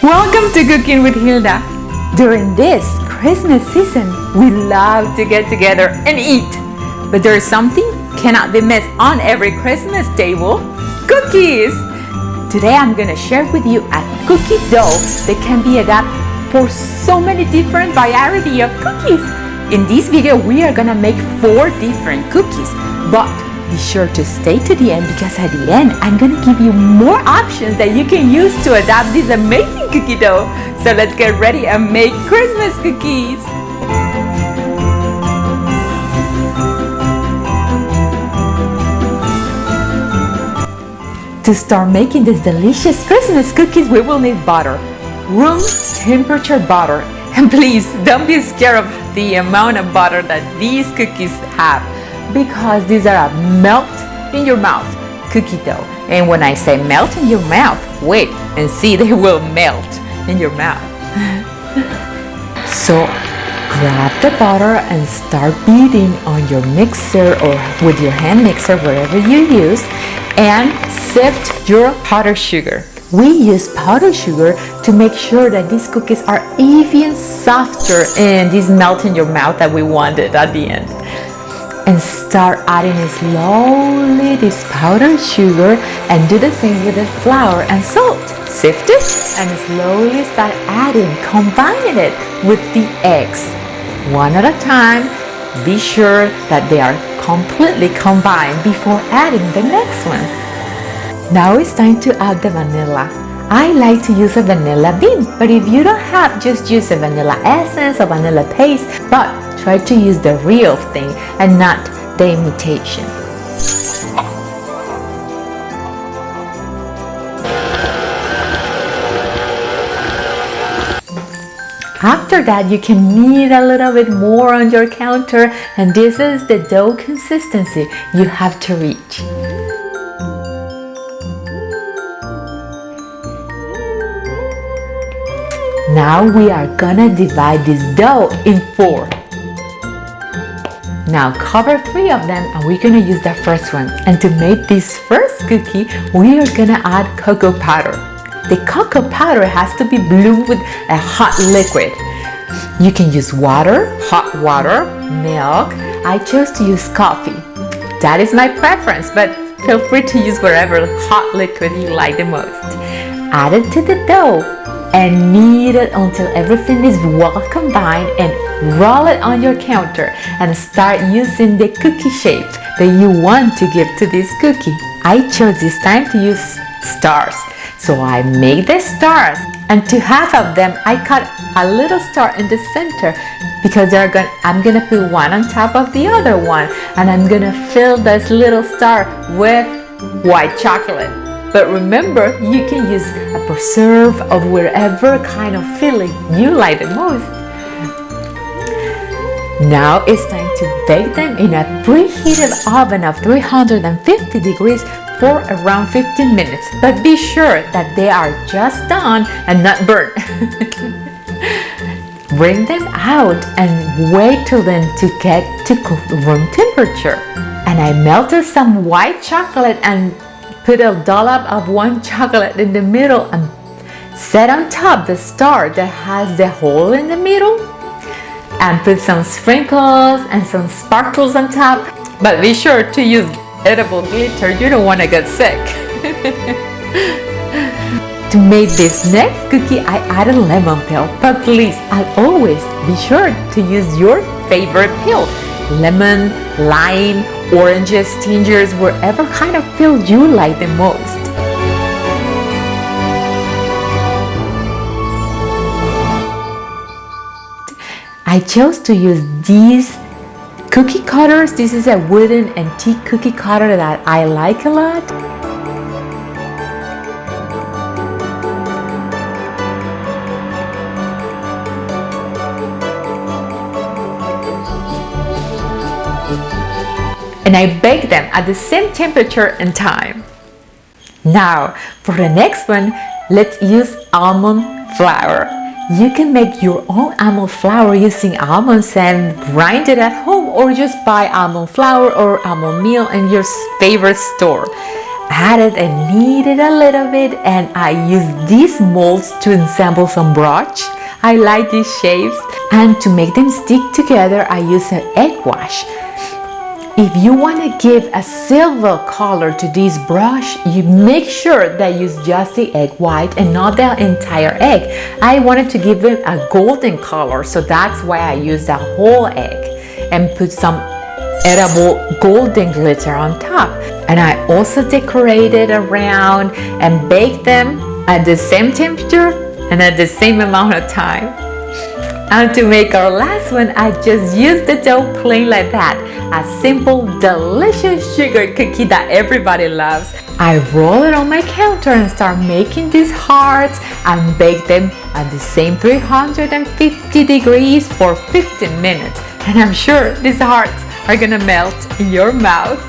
Welcome to Cooking with Hilda. During this Christmas season, we love to get together and eat. But there's something cannot be missed on every Christmas table: cookies. Today I'm going to share with you a cookie dough that can be adapted for so many different variety of cookies. In this video, we are going to make 4 different cookies, but be sure to stay to the end because at the end, I'm going to give you more options that you can use to adapt this amazing cookie dough. So let's get ready and make Christmas cookies. To start making these delicious Christmas cookies, we will need butter, room temperature butter. And please don't be scared of the amount of butter that these cookies have, because these are a melt in your mouth cookie dough. And when I say melt in your mouth, wait and see, they will melt in your mouth. So grab the butter and start beating on your mixer or with your hand mixer, wherever you use, and sift your powdered sugar. We use powdered sugar to make sure that these cookies are even softer and this melt in your mouth that we wanted at the end. And start adding slowly this powdered sugar and do the same with the flour and salt. Sift it and slowly start adding, combining it with the eggs. One at a time. Be sure that they are completely combined before adding the next one. Now it's time to add the vanilla. I like to use a vanilla bean, but if you don't have, just use a vanilla essence or vanilla paste, but try to use the real thing and not the imitation. After that, you can knead a little bit more on your counter, and this is the dough consistency you have to reach. Now we are gonna divide this dough in 4. Now cover 3 of them and we're gonna use the first one. And to make this first cookie, we are gonna add cocoa powder. The cocoa powder has to be blended with a hot liquid. You can use water, hot water, milk. I chose to use coffee. That is my preference, but feel free to use whatever hot liquid you like the most. Add it to the dough and knead it until everything is well combined, and roll it on your counter and start using the cookie shape that you want to give to this cookie. I chose this time to use stars, so I made the stars, and to half of them I cut a little star in the center because I'm gonna put one on top of the other one, and I'm gonna fill this little star with white chocolate. But remember, you can use a preserve of whatever kind of filling you like the most. Now it's time to bake them in a preheated oven of 350 degrees for around 15 minutes. But be sure that they are just done and not burnt. Bring them out and wait till them to get to room temperature. And I melted some white chocolate and put a dollop of white chocolate in the middle and set on top the star that has the hole in the middle, and put some sprinkles and some sparkles on top. But be sure to use edible glitter, you don't want to get sick. To make this next cookie, I added lemon peel, but please, I'll always be sure to use your favorite peel. Lemon, lime, oranges, tingers, whatever kind of peel you like the most. I chose to use these cookie cutters. This is a wooden antique cookie cutter that I like a lot. And I bake them at the same temperature and time. Now, for the next one, let's use almond flour. You can make your own almond flour using almonds and grind it at home, or just buy almond flour or almond meal in your favorite store. patted and kneaded a little bit, and I used these molds to ensemble some brooch. I like these shapes, and to make them stick together I use an egg wash. If you want to give a silver color to this brush, you make sure that you use just the egg white and not the entire egg. I wanted to give them a golden color, so that's why I used the whole egg and put some edible golden glitter on top. And I also decorated around and baked them at the same temperature and at the same amount of time. And to make our last one, I just used the dough plain like that. A simple, delicious sugar cookie that everybody loves. I roll it on my counter and start making these hearts and bake them at the same 350 degrees for 15 minutes. And I'm sure these hearts are gonna melt in your mouth.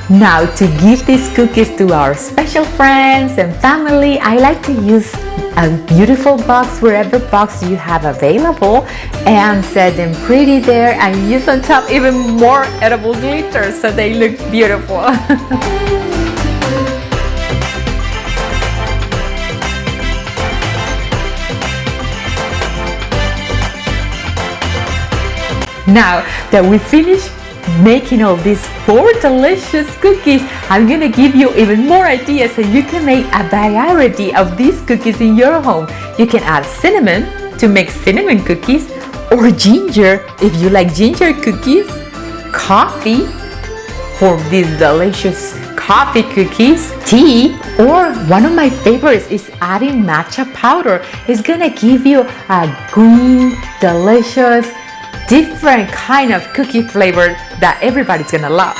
Now, to give these cookies to our special friends and family, I like to use a beautiful box, wherever box you have available, and set them pretty there and use on top even more edible glitter so they look beautiful. Now that we finished making all these 4 delicious cookies, I'm gonna give you even more ideas so you can make a variety of these cookies in your home. You can add cinnamon to make cinnamon cookies, or ginger if you like ginger cookies, coffee for these delicious coffee cookies, tea, or one of my favorites is adding matcha powder. It's gonna give you a green, delicious, different kind of cookie flavor that everybody's gonna love.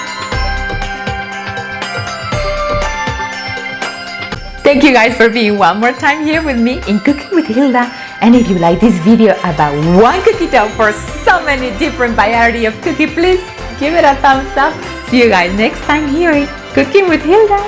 Thank you guys for being one more time here with me in Cooking with Hilda. And if you like this video about one cookie dough for so many different variety of cookie, please give it a thumbs up. See you guys next time here in Cooking with Hilda.